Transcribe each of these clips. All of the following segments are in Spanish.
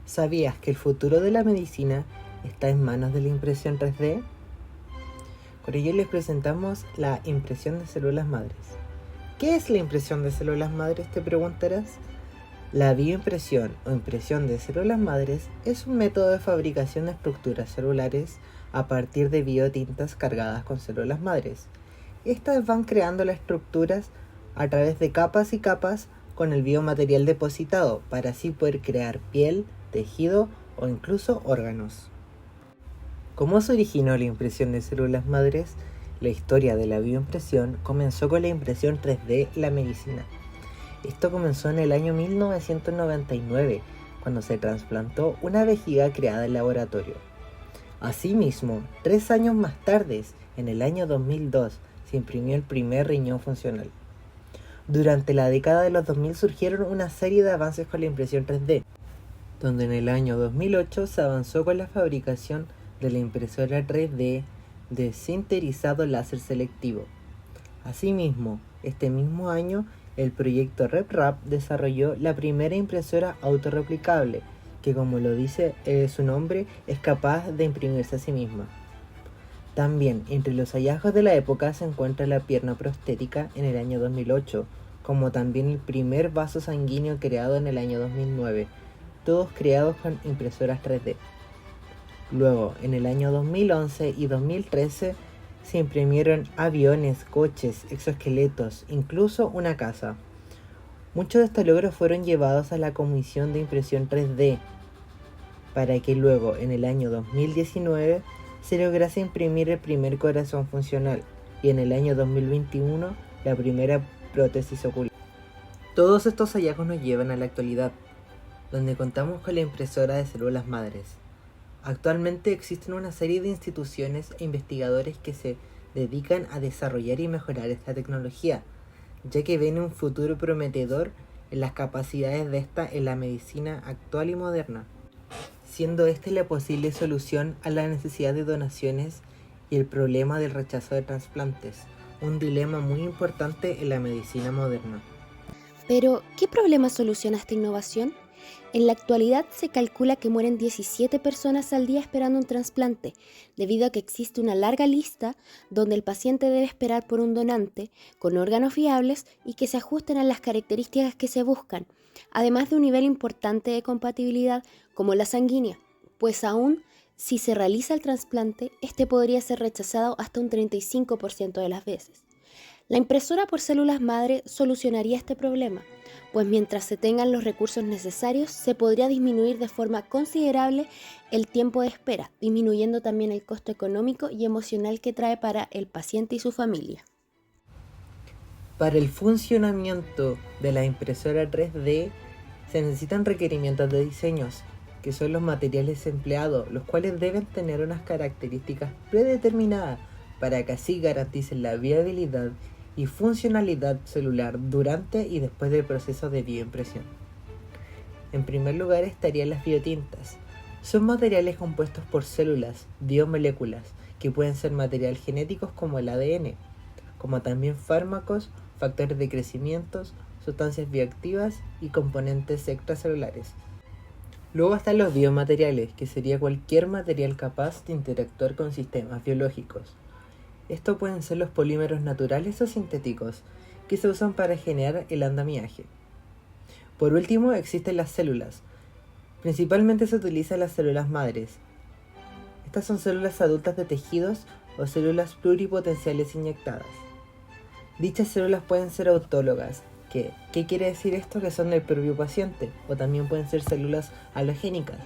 ¿Sabías que el futuro de la medicina está en manos de la impresión 3D? Con ello les presentamos la impresión de células madres. ¿Qué es la impresión de células madres?, te preguntarás. La bioimpresión o impresión de células madres es un método de fabricación de estructuras celulares a partir de biotintas cargadas con células madres. Estas van creando las estructuras a través de capas y capas con el biomaterial depositado para así poder crear piel, tejido o incluso órganos. ¿Cómo se originó la impresión de células madres? La historia de la bioimpresión comenzó con la impresión 3D en la medicina. Esto comenzó en el año 1999, cuando se trasplantó una vejiga creada en laboratorio. Asimismo, 3 años más tarde, en el año 2002, se imprimió el primer riñón funcional. Durante la década de los 2000 surgieron una serie de avances con la impresión 3D, donde en el año 2008 se avanzó con la fabricación de la impresora 3D de sinterizado láser selectivo. Asimismo, este mismo año, el proyecto RepRap desarrolló la primera impresora autorreplicable, que como lo dice su nombre, es capaz de imprimirse a sí misma. También entre los hallazgos de la época se encuentra la pierna prostética en el año 2008, como también el primer vaso sanguíneo creado en el año 2009, todos creados con impresoras 3D. Luego, en el año 2011 y 2013, se imprimieron aviones, coches, exoesqueletos, incluso una casa. Muchos de estos logros fueron llevados a la Comisión de Impresión 3D, para que luego, en el año 2019, se lograse imprimir el primer corazón funcional y en el año 2021 la primera prótesis ocular. Todos estos hallazgos nos llevan a la actualidad, donde contamos con la impresora de células madres. Actualmente existen una serie de instituciones e investigadores que se dedican a desarrollar y mejorar esta tecnología, ya que ven un futuro prometedor en las capacidades de esta en la medicina actual y moderna, siendo esta la posible solución a la necesidad de donaciones y el problema del rechazo de trasplantes, un dilema muy importante en la medicina moderna. Pero, ¿qué problema soluciona esta innovación? En la actualidad se calcula que mueren 17 personas al día esperando un trasplante, debido a que existe una larga lista donde el paciente debe esperar por un donante con órganos viables y que se ajusten a las características que se buscan, además de un nivel importante de compatibilidad como la sanguínea, pues aún si se realiza el trasplante, este podría ser rechazado hasta un 35% de las veces. La impresora por células madre solucionaría este problema, pues mientras se tengan los recursos necesarios, se podría disminuir de forma considerable el tiempo de espera, disminuyendo también el costo económico y emocional que trae para el paciente y su familia. Para el funcionamiento de la impresora 3D se necesitan requerimientos de diseños, que son los materiales empleados, los cuales deben tener unas características predeterminadas para que así garanticen la viabilidad y funcionalidad celular durante y después del proceso de bioimpresión. En primer lugar estarían las biotintas. Son materiales compuestos por células, biomoléculas, que pueden ser materiales genéticos como el ADN, como también fármacos, factores de crecimiento, sustancias bioactivas y componentes extracelulares. Luego están los biomateriales, que sería cualquier material capaz de interactuar con sistemas biológicos. Estos pueden ser los polímeros naturales o sintéticos, que se usan para generar el andamiaje. Por último, existen las células. Principalmente se utilizan las células madres. Estas son células adultas de tejidos o células pluripotenciales inyectadas. Dichas células pueden ser autólogas. ¿Qué quiere decir esto? Que son del propio paciente, o también pueden ser células halogénicas,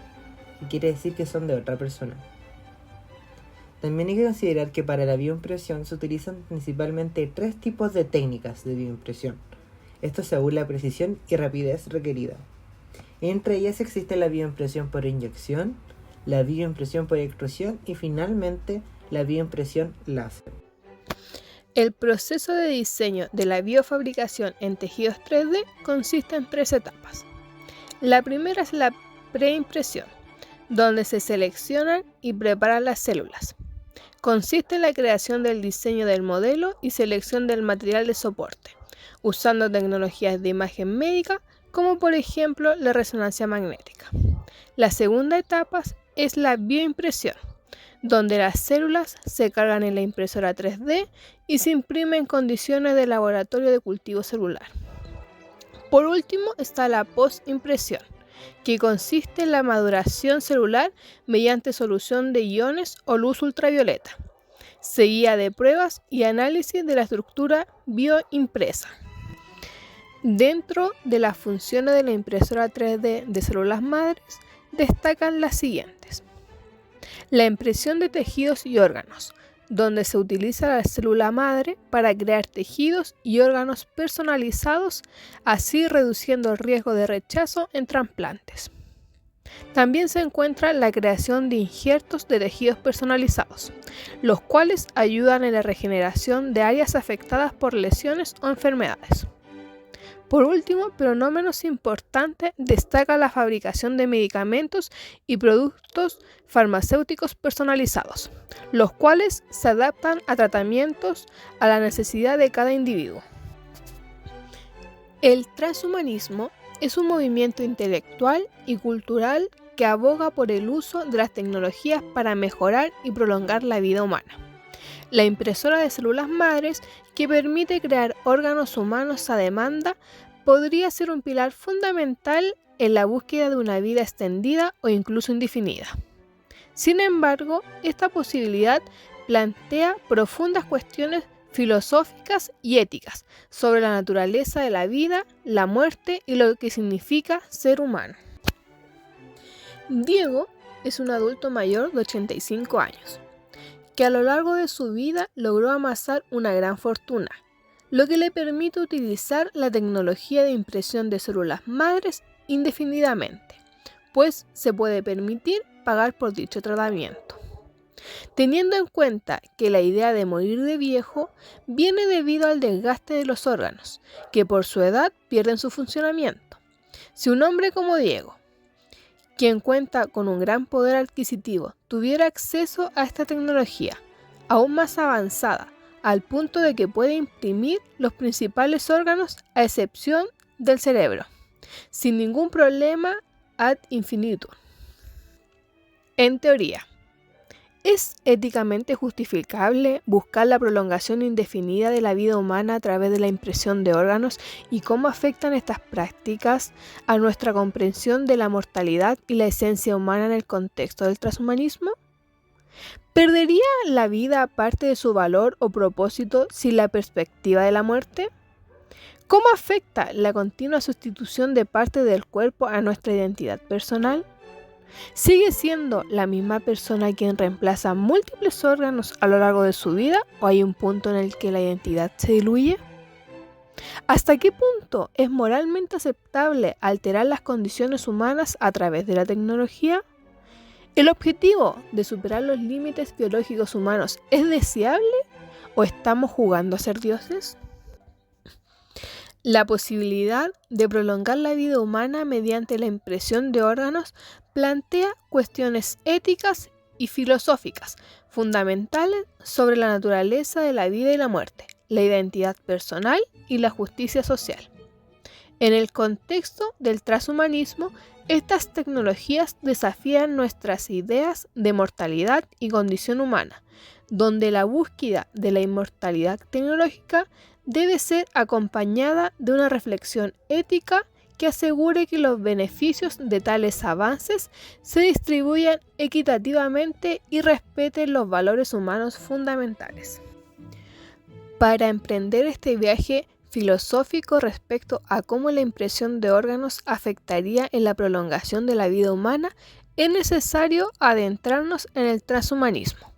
que quiere decir que son de otra persona. También hay que considerar que para la bioimpresión se utilizan principalmente 3 tipos de técnicas de bioimpresión, esto según la precisión y rapidez requerida. Entre ellas existe la bioimpresión por inyección, la bioimpresión por extrusión y finalmente la bioimpresión láser. El proceso de diseño de la biofabricación en tejidos 3D consiste en 3 etapas. La primera es la preimpresión, donde se seleccionan y preparan las células. Consiste en la creación del diseño del modelo y selección del material de soporte, usando tecnologías de imagen médica como por ejemplo la resonancia magnética. La segunda etapa es la bioimpresión, donde las células se cargan en la impresora 3D y se imprimen en condiciones de laboratorio de cultivo celular. Por último está la postimpresión, que consiste en la maduración celular mediante solución de iones o luz ultravioleta, seguida de pruebas y análisis de la estructura bioimpresa. Dentro de las funciones de la impresora 3D de células madres destacan las siguientes: la impresión de tejidos y órganos, donde se utiliza la célula madre para crear tejidos y órganos personalizados, así reduciendo el riesgo de rechazo en trasplantes. También se encuentra la creación de injertos de tejidos personalizados, los cuales ayudan en la regeneración de áreas afectadas por lesiones o enfermedades. Por último, pero no menos importante, destaca la fabricación de medicamentos y productos farmacéuticos personalizados, los cuales se adaptan a tratamientos a la necesidad de cada individuo. El transhumanismo es un movimiento intelectual y cultural que aboga por el uso de las tecnologías para mejorar y prolongar la vida humana. La impresora de células madres, que permite crear órganos humanos a demanda, podría ser un pilar fundamental en la búsqueda de una vida extendida o incluso indefinida. Sin embargo, esta posibilidad plantea profundas cuestiones filosóficas y éticas sobre la naturaleza de la vida, la muerte y lo que significa ser humano. Diego es un adulto mayor de 85 años, que a lo largo de su vida logró amasar una gran fortuna, lo que le permite utilizar la tecnología de impresión de células madres indefinidamente, pues se puede permitir pagar por dicho tratamiento. Teniendo en cuenta que la idea de morir de viejo viene debido al desgaste de los órganos, que por su edad pierden su funcionamiento. Si un hombre como Diego, quien cuenta con un gran poder adquisitivo, tuviera acceso a esta tecnología aún más avanzada, al punto de que puede imprimir los principales órganos a excepción del cerebro, sin ningún problema ad infinitum. En teoría, ¿es éticamente justificable buscar la prolongación indefinida de la vida humana a través de la impresión de órganos? ¿Y cómo afectan estas prácticas a nuestra comprensión de la mortalidad y la esencia humana en el contexto del transhumanismo? ¿Perdería la vida parte de su valor o propósito sin la perspectiva de la muerte? ¿Cómo afecta la continua sustitución de parte del cuerpo a nuestra identidad personal? ¿Sigue siendo la misma persona quien reemplaza múltiples órganos a lo largo de su vida o hay un punto en el que la identidad se diluye? ¿Hasta qué punto es moralmente aceptable alterar las condiciones humanas a través de la tecnología? ¿El objetivo de superar los límites biológicos humanos es deseable o estamos jugando a ser dioses? La posibilidad de prolongar la vida humana mediante la impresión de órganos plantea cuestiones éticas y filosóficas fundamentales sobre la naturaleza de la vida y la muerte, la identidad personal y la justicia social. En el contexto del transhumanismo, estas tecnologías desafían nuestras ideas de mortalidad y condición humana, donde la búsqueda de la inmortalidad tecnológica debe ser acompañada de una reflexión ética que asegure que los beneficios de tales avances se distribuyan equitativamente y respeten los valores humanos fundamentales. Para emprender este viaje filosófico respecto a cómo la impresión de órganos afectaría en la prolongación de la vida humana, es necesario adentrarnos en el transhumanismo,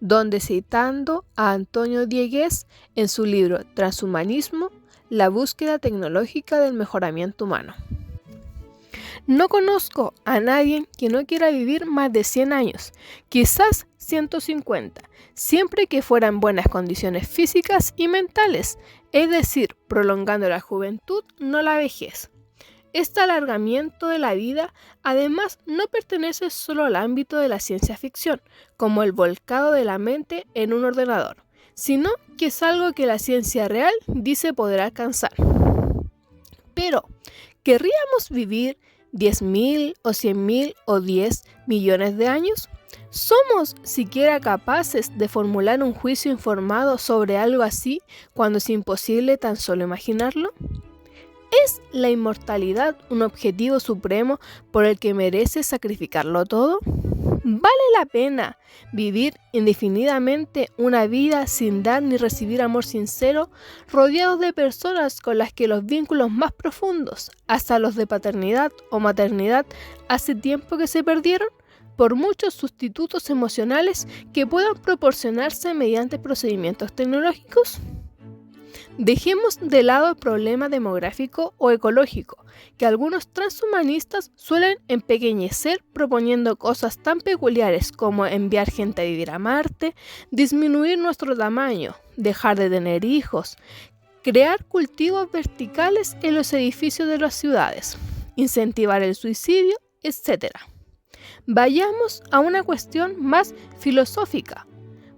donde, citando a Antonio Diegues en su libro Transhumanismo, la búsqueda tecnológica del mejoramiento humano. No conozco a nadie que no quiera vivir más de 100 años, quizás 150, siempre que fuera en buenas condiciones físicas y mentales, es decir, prolongando la juventud, no la vejez. Este alargamiento de la vida, además, no pertenece solo al ámbito de la ciencia ficción, como el volcado de la mente en un ordenador, sino que es algo que la ciencia real dice poder alcanzar. Pero, ¿querríamos vivir 10.000 o 100.000 o 10 millones de años? ¿Somos siquiera capaces de formular un juicio informado sobre algo así cuando es imposible tan solo imaginarlo? ¿Es la inmortalidad un objetivo supremo por el que merece sacrificarlo todo? ¿Vale la pena vivir indefinidamente una vida sin dar ni recibir amor sincero, rodeados de personas con las que los vínculos más profundos, hasta los de paternidad o maternidad, hace tiempo que se perdieron, por muchos sustitutos emocionales que puedan proporcionarse mediante procedimientos tecnológicos? Dejemos de lado el problema demográfico o ecológico, que algunos transhumanistas suelen empequeñecer proponiendo cosas tan peculiares como enviar gente a vivir a Marte, disminuir nuestro tamaño, dejar de tener hijos, crear cultivos verticales en los edificios de las ciudades, incentivar el suicidio, etc. Vayamos a una cuestión más filosófica.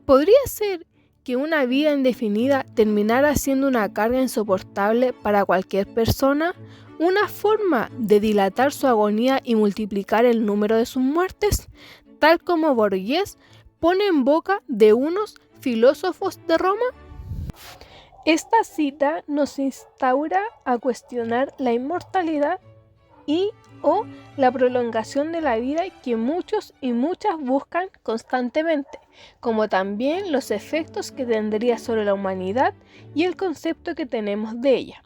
¿Podría ser que una vida indefinida terminara siendo una carga insoportable para cualquier persona, una forma de dilatar su agonía y multiplicar el número de sus muertes, tal como Borges pone en boca de unos filósofos de Roma? Esta cita nos instaura a cuestionar la inmortalidad o la prolongación de la vida que muchos y muchas buscan constantemente, como también los efectos que tendría sobre la humanidad y el concepto que tenemos de ella.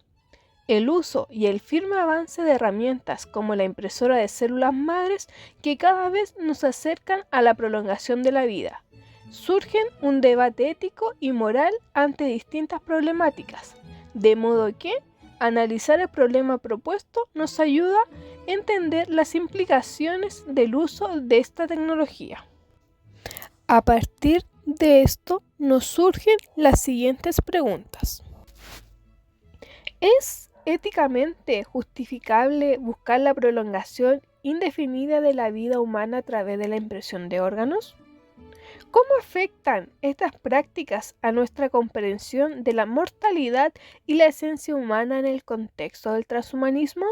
El uso y el firme avance de herramientas como la impresora de células madres que cada vez nos acercan a la prolongación de la vida. Surgen un debate ético y moral ante distintas problemáticas, de modo que analizar el problema propuesto nos ayuda a entender las implicaciones del uso de esta tecnología. A partir de esto nos surgen las siguientes preguntas. ¿Es éticamente justificable buscar la prolongación indefinida de la vida humana a través de la impresión de órganos? ¿Cómo afectan estas prácticas a nuestra comprensión de la mortalidad y la esencia humana en el contexto del transhumanismo?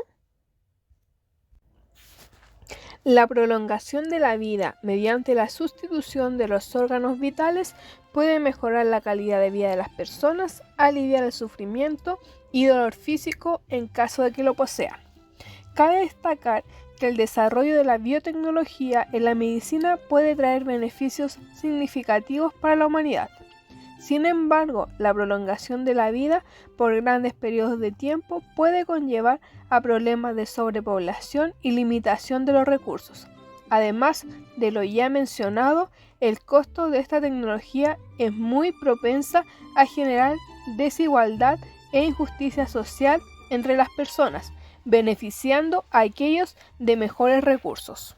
La prolongación de la vida mediante la sustitución de los órganos vitales puede mejorar la calidad de vida de las personas, aliviar el sufrimiento y dolor físico en caso de que lo posean. Cabe destacar que el desarrollo de la biotecnología en la medicina puede traer beneficios significativos para la humanidad. Sin embargo, la prolongación de la vida por grandes periodos de tiempo puede conllevar a problemas de sobrepoblación y limitación de los recursos. Además de lo ya mencionado, el costo de esta tecnología es muy propensa a generar desigualdad e injusticia social entre las personas, beneficiando a aquellos de mejores recursos.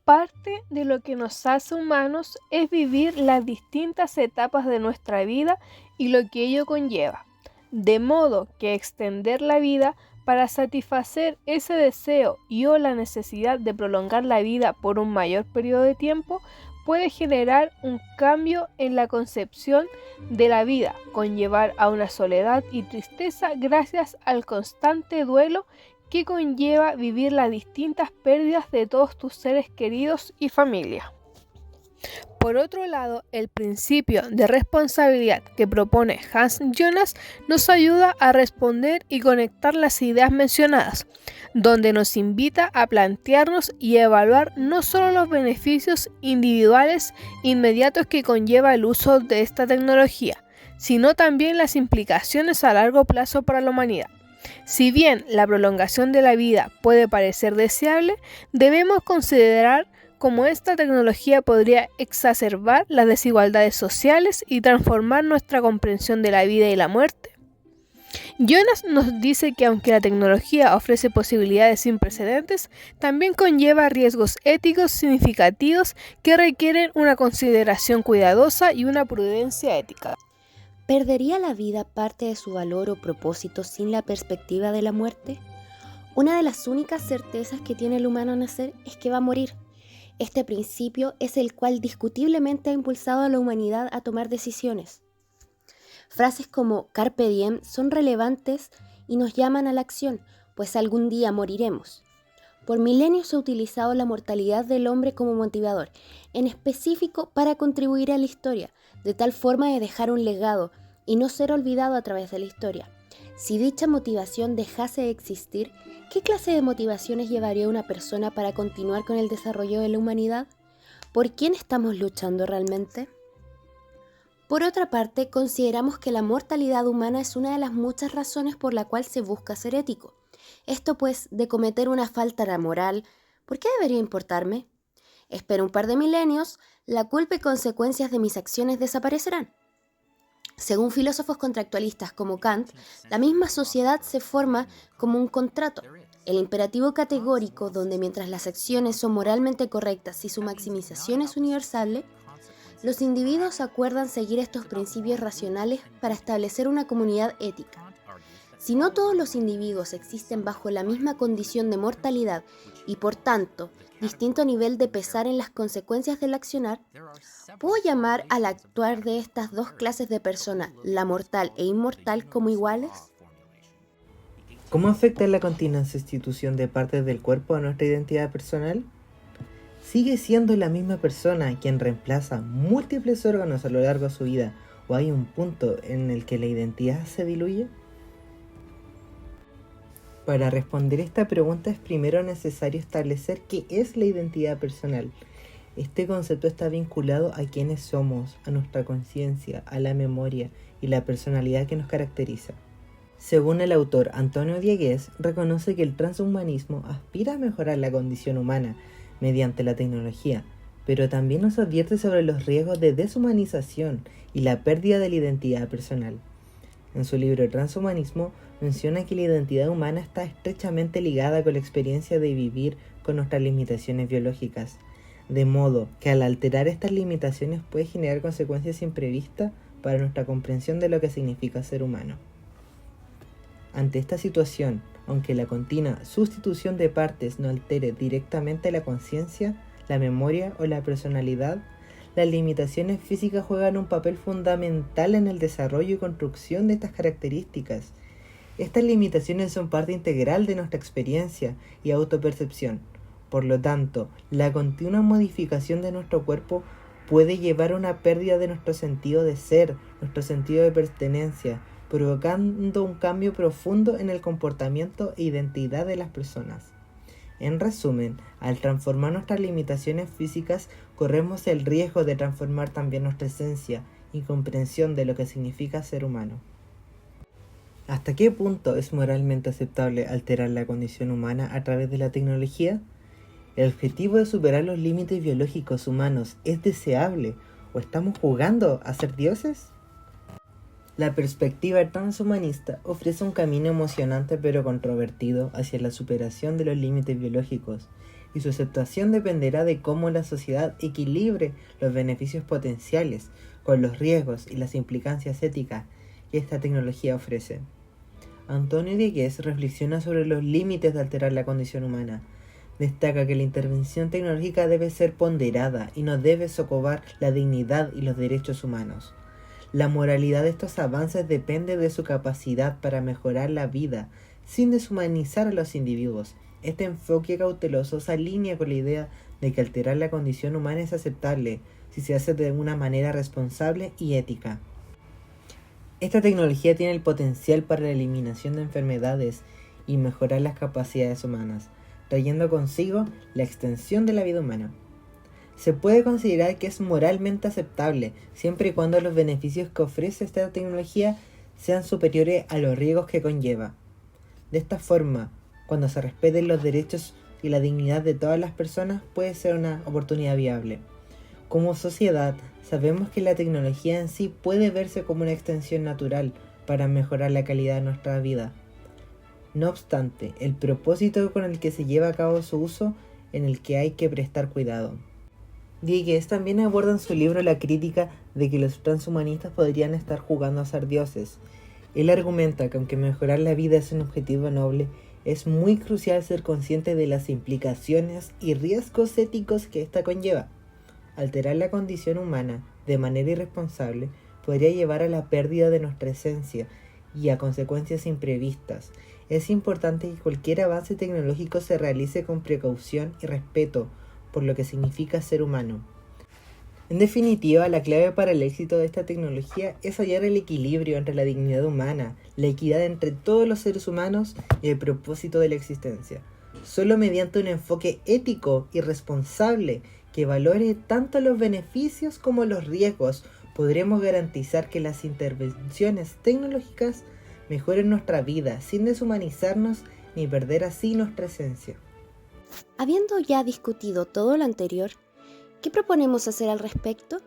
Parte de lo que nos hace humanos es vivir las distintas etapas de nuestra vida y lo que ello conlleva, de modo que extender la vida para satisfacer ese deseo o la necesidad de prolongar la vida por un mayor periodo de tiempo puede generar un cambio en la concepción de la vida, conllevar a una soledad y tristeza gracias al constante duelo que conlleva vivir las distintas pérdidas de todos tus seres queridos y familia. Por otro lado, el principio de responsabilidad que propone Hans Jonas nos ayuda a responder y conectar las ideas mencionadas, donde nos invita a plantearnos y evaluar no solo los beneficios individuales inmediatos que conlleva el uso de esta tecnología, sino también las implicaciones a largo plazo para la humanidad. Si bien la prolongación de la vida puede parecer deseable, debemos considerar cómo esta tecnología podría exacerbar las desigualdades sociales y transformar nuestra comprensión de la vida y la muerte. Jonas nos dice que aunque la tecnología ofrece posibilidades sin precedentes, también conlleva riesgos éticos significativos que requieren una consideración cuidadosa y una prudencia ética. ¿Perdería la vida parte de su valor o propósito sin la perspectiva de la muerte? Una de las únicas certezas que tiene el humano al nacer es que va a morir. Este principio es el cual discutiblemente ha impulsado a la humanidad a tomar decisiones. Frases como Carpe Diem son relevantes y nos llaman a la acción, pues algún día moriremos. Por milenios se ha utilizado la mortalidad del hombre como motivador, en específico para contribuir a la historia, de tal forma de dejar un legado y no ser olvidado a través de la historia. Si dicha motivación dejase de existir, ¿qué clase de motivaciones llevaría a una persona para continuar con el desarrollo de la humanidad? ¿Por quién estamos luchando realmente? Por otra parte, consideramos que la mortalidad humana es una de las muchas razones por la cual se busca ser ético. Esto pues, de cometer una falta a la moral, ¿por qué debería importarme? Espero un par de milenios, la culpa y consecuencias de mis acciones desaparecerán. Según filósofos contractualistas como Kant, la misma sociedad se forma como un contrato. El imperativo categórico, donde mientras las acciones son moralmente correctas y su maximización es universal, los individuos acuerdan seguir estos principios racionales para establecer una comunidad ética. Si no todos los individuos existen bajo la misma condición de mortalidad y por tanto distinto nivel de pesar en las consecuencias del accionar, ¿puedo llamar al actuar de estas dos clases de persona, la mortal e inmortal, como iguales? ¿Cómo afecta la continua sustitución de partes del cuerpo a nuestra identidad personal? ¿Sigue siendo la misma persona quien reemplaza múltiples órganos a lo largo de su vida, o hay un punto en el que la identidad se diluye? Para responder esta pregunta es primero necesario establecer qué es la identidad personal. Este concepto está vinculado a quiénes somos, a nuestra conciencia, a la memoria y la personalidad que nos caracteriza. Según el autor Antonio Diegues, reconoce que el transhumanismo aspira a mejorar la condición humana mediante la tecnología, pero también nos advierte sobre los riesgos de deshumanización y la pérdida de la identidad personal. En su libro Transhumanismo, menciona que la identidad humana está estrechamente ligada con la experiencia de vivir con nuestras limitaciones biológicas, de modo que al alterar estas limitaciones puede generar consecuencias imprevistas para nuestra comprensión de lo que significa ser humano. Ante esta situación, aunque la continua sustitución de partes no altere directamente la conciencia, la memoria o la personalidad, las limitaciones físicas juegan un papel fundamental en el desarrollo y construcción de estas características. Estas limitaciones son parte integral de nuestra experiencia y autopercepción. Por lo tanto, la continua modificación de nuestro cuerpo puede llevar a una pérdida de nuestro sentido de ser, nuestro sentido de pertenencia, provocando un cambio profundo en el comportamiento e identidad de las personas. En resumen, al transformar nuestras limitaciones físicas, corremos el riesgo de transformar también nuestra esencia y comprensión de lo que significa ser humano. ¿Hasta qué punto es moralmente aceptable alterar la condición humana a través de la tecnología? ¿El objetivo de superar los límites biológicos humanos es deseable o estamos jugando a ser dioses? La perspectiva transhumanista ofrece un camino emocionante pero controvertido hacia la superación de los límites biológicos, y su aceptación dependerá de cómo la sociedad equilibre los beneficios potenciales con los riesgos y las implicancias éticas que esta tecnología ofrece. Antonio Diegues reflexiona sobre los límites de alterar la condición humana. Destaca que la intervención tecnológica debe ser ponderada y no debe socavar la dignidad y los derechos humanos. La moralidad de estos avances depende de su capacidad para mejorar la vida sin deshumanizar a los individuos. Este enfoque cauteloso se alinea con la idea de que alterar la condición humana es aceptable si se hace de una manera responsable y ética. Esta tecnología tiene el potencial para la eliminación de enfermedades y mejorar las capacidades humanas, trayendo consigo la extensión de la vida humana. Se puede considerar que es moralmente aceptable siempre y cuando los beneficios que ofrece esta tecnología sean superiores a los riesgos que conlleva. De esta forma, cuando se respeten los derechos y la dignidad de todas las personas, puede ser una oportunidad viable. Como sociedad, sabemos que la tecnología en sí puede verse como una extensión natural para mejorar la calidad de nuestra vida. No obstante, el propósito con el que se lleva a cabo su uso en el que hay que prestar cuidado. Diegues también aborda en su libro la crítica de que los transhumanistas podrían estar jugando a ser dioses. Él argumenta que aunque mejorar la vida es un objetivo noble, es muy crucial ser consciente de las implicaciones y riesgos éticos que ésta conlleva. Alterar la condición humana de manera irresponsable podría llevar a la pérdida de nuestra esencia y a consecuencias imprevistas. Es importante que cualquier avance tecnológico se realice con precaución y respeto por lo que significa ser humano. En definitiva, la clave para el éxito de esta tecnología es hallar el equilibrio entre la dignidad humana, la equidad entre todos los seres humanos y el propósito de la existencia. Solo mediante un enfoque ético y responsable que valore tanto los beneficios como los riesgos, podremos garantizar que las intervenciones tecnológicas mejoren nuestra vida sin deshumanizarnos ni perder así nuestra esencia. Habiendo ya discutido todo lo anterior, ¿qué proponemos hacer al respecto?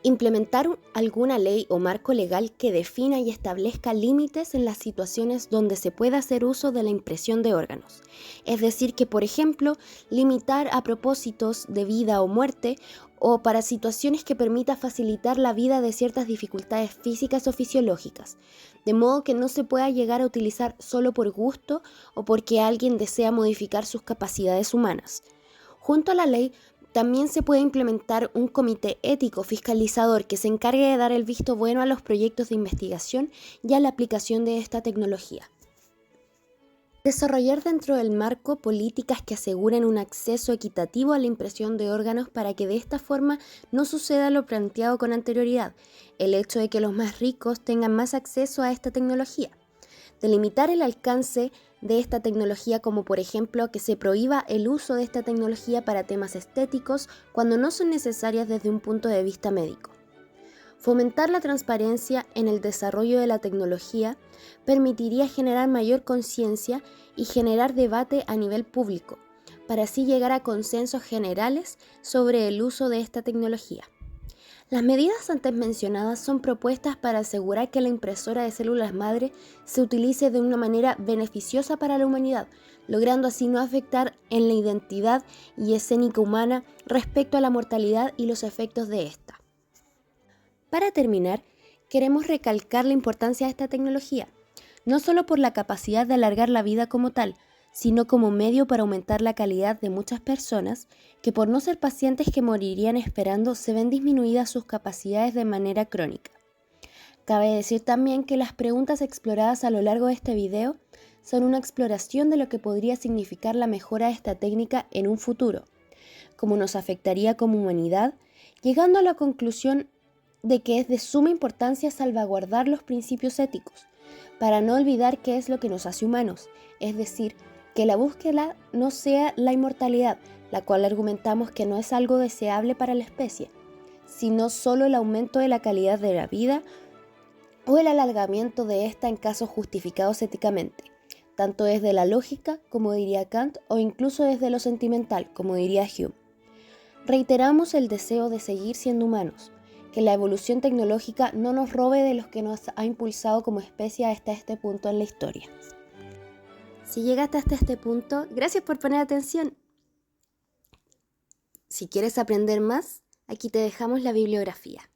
Implementar alguna ley o marco legal que defina y establezca límites en las situaciones donde se pueda hacer uso de la impresión de órganos. Es decir, que por ejemplo, limitar a propósitos de vida o muerte o para situaciones que permita facilitar la vida de ciertas dificultades físicas o fisiológicas, de modo que no se pueda llegar a utilizar solo por gusto o porque alguien desea modificar sus capacidades humanas. Junto a la ley, también se puede implementar un comité ético fiscalizador que se encargue de dar el visto bueno a los proyectos de investigación y a la aplicación de esta tecnología. Desarrollar dentro del marco políticas que aseguren un acceso equitativo a la impresión de órganos para que de esta forma no suceda lo planteado con anterioridad, el hecho de que los más ricos tengan más acceso a esta tecnología. Delimitar el alcance de esta tecnología, como por ejemplo que se prohíba el uso de esta tecnología para temas estéticos cuando no son necesarias desde un punto de vista médico. Fomentar la transparencia en el desarrollo de la tecnología permitiría generar mayor conciencia y generar debate a nivel público, para así llegar a consensos generales sobre el uso de esta tecnología. Las medidas antes mencionadas son propuestas para asegurar que la impresora de células madre se utilice de una manera beneficiosa para la humanidad, logrando así no afectar en la identidad y escénica humana respecto a la mortalidad y los efectos de esta. Para terminar, queremos recalcar la importancia de esta tecnología, no solo por la capacidad de alargar la vida como tal, sino como medio para aumentar la calidad de muchas personas que por no ser pacientes que morirían esperando se ven disminuidas sus capacidades de manera crónica. Cabe decir también que las preguntas exploradas a lo largo de este video son una exploración de lo que podría significar la mejora de esta técnica en un futuro, cómo nos afectaría como humanidad, llegando a la conclusión de que es de suma importancia salvaguardar los principios éticos, para no olvidar qué es lo que nos hace humanos, es decir, que la búsqueda no sea la inmortalidad, la cual argumentamos que no es algo deseable para la especie, sino solo el aumento de la calidad de la vida o el alargamiento de esta en casos justificados éticamente, tanto desde la lógica, como diría Kant, o incluso desde lo sentimental, como diría Hume. Reiteramos el deseo de seguir siendo humanos, que la evolución tecnológica no nos robe de los que nos ha impulsado como especie hasta este punto en la historia. Si llegaste hasta este punto, gracias por poner atención. Si quieres aprender más, aquí te dejamos la bibliografía.